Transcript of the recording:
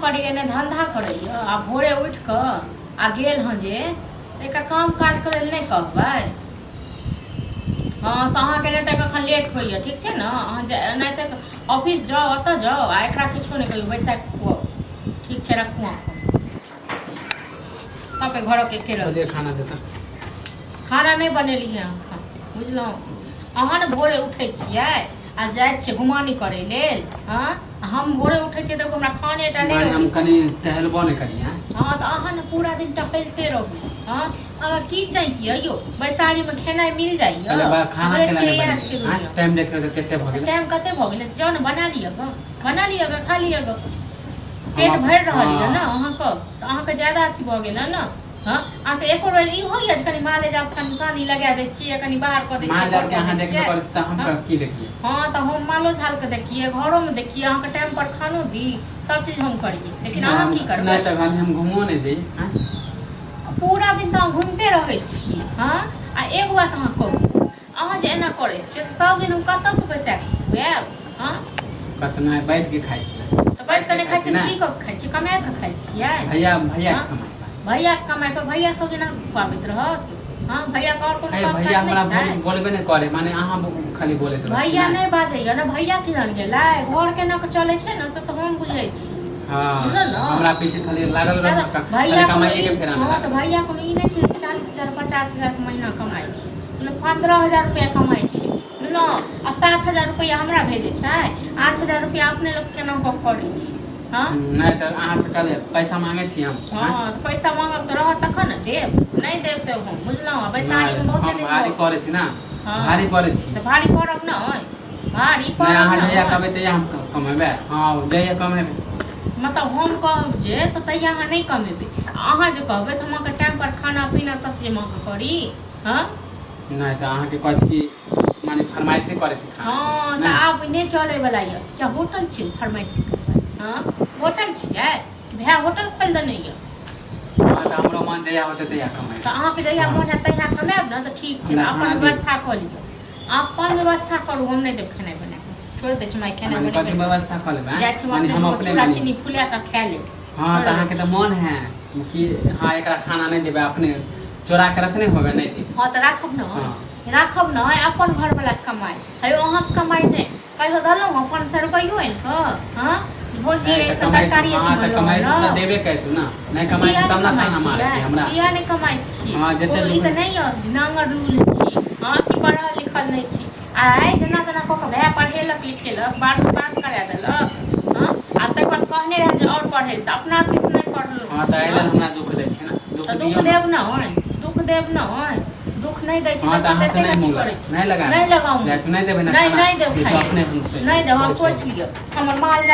करिए ने धंधा करिए आ भोरे उठ क आ गेल हँ जे से एकरा काम काज करे ले नहीं कहबै। हाँ तो अहाँके नहीं तक अखन लेट होइए ठीक छै ने। अहाँ नहीं तक ऑफिस जाओ अतऽ जाओ आ एकरा किछो नहीं कहियो बैसा खुआओ ठीक छै। रखू सबके घर के केरल खाना देता खाना नहीं बनेली है बुझलहुँ। अहाँ ने भोरे उठै छियै आ जाइ छियै घुमानी करे लेल। हाँ हम भोरे उठै छियै तऽ हमरा खाने टा नहीं हम कनी टहलबो नहीं करी। हाँ तो अहाँ ने पूरा दिन टहलते रहू। हाँ अगर की चाहिए यो बैसारी में खेनाइ मिल जाइए खाना टाइम देख के केते भ गेल टाइम कते भ गेल जाओ ने बना लिअ खा लिअ पेट भरि रहल यऽ ने अहाँके तऽ अहाँके ज्यादा अथी भ गेल ने। हाँ अहाँके एको बेर ई होइए जे कनि माले जाओ कनि सानी लगा दै छियै कनि बाहर कऽ दै माल जाल के अहाँ देखबे करै छी त हम की देखिए। हाँ तो हम मालो झाल के देखिए घरों में देखिए अहाँके टाइम पर खानो दी सब चीज हम करिए लेकिन अहाँ की करबै। नहीं त हम घुमो नहीं दै पूरा दिन तो घूमते रहे छी। हाँ आ एगो बात अहाँ कहू अहाँ जे एना करे छियै सब दिन हम कतऽ से पैसा खुआएब। हाँ कतना बैठ के खाइ छी तो बैठ के नहीं खाइ छी की कब खाइ छी कमा के खाइ छियै। भैया कमाइ पर भैया सब दिन खुआबैत रहत। हाँ भैया का और कोनो काम भैया हमरा नहीं छै। बोलबे नहीं करे माने अहाँ खाली बोलैत रहै भैया नहीं बाजैया ना भैया की जान गेलै घर के न चले छै ना से तो हम बुझै छी। हां हमरा पीछे खाली लागल रह भैया कमाइए के फेरा में। हां तो भैया को ई नहीं छै 40,000 50,000 के महीना कमाई छी मतलब 15,000 रुपया कमाई छी बुझलो आ 7,000 रुपया हमरा भेजै छै 8,000 रुपया अपने लोग के नाम पर करै छी। हाँ नहीं तो अहाँ से कल पैसा मांगे छी हम। हाँ तो पैसा मांगब तो रहत तखन न देब नहीं देब तो हम बुझलो बैसारी में बहुत दिन भारी पड़े छी ना भारी पड़े छी तो भारी पड़ब न भारी पड़ब नहीं अहाँ जइया कहबै त हम कमेबै। हां जइया कमेबै मतलब हम कहब जे तो तैया अहाँ नहीं कमेबै अहाँ जे कहबै तो हम टाइम पर खाना पीना सब चीज मांग करी। हाँ नहीं तो अहाँ के कहै छी माने फरमाइशी करे छी खाना। हां त आब नहीं चले वाला ये क्या होटल छी फरमाइशी करबै। हाँ होटल छियै भैया होटल खोल देने ये। हां त हमरो मन जइया होते तइया कमाइ तो अहाँ के जइया मन है तइया कमाएब न त ठीक छै अपन व्यवस्था क लियो अपन व्यवस्था करू हम नहीं देब खाना बना के छोड़ दे छी माई खाना बना के व्यवस्था कर लेबै जाय छी हम अपने चूड़ा चीनी फुला के खा ले। हां त अहाँ के त मन है कि हां एकरा खाना नहीं देबै अपने चोरा के रखने होबे नहीं दे। हां त राखब न अपन घर वाला कमाई है अहाँ कमाई नहीं कहियो दलौ 500 रुपयो इन क। हां भोजी तरकारी कमाई त देबे कैतु ना नहीं कमाई तब ना खाना मारे छी हमरा किया नहीं कमाई छी। हां जते ई त नहीं है नांगर रूल छी। हां की पढ़ल लिखल नहीं छी आइ जना तना क के भैया पढ़ेलक लिखेलक 12वीं पास करा देलक। हां आ तक बाद कहने रहे जे और पढ़े त अपना अथी से नहीं पढ़लो। हां त आइले हमरा दुख दै छी ना दुख देब न दुख नहीं दै छी त कते से नहीं करे छी नहीं लगाऊ नहीं देबे ना नहीं देब अपने नहीं देब सोच लियो हमर माल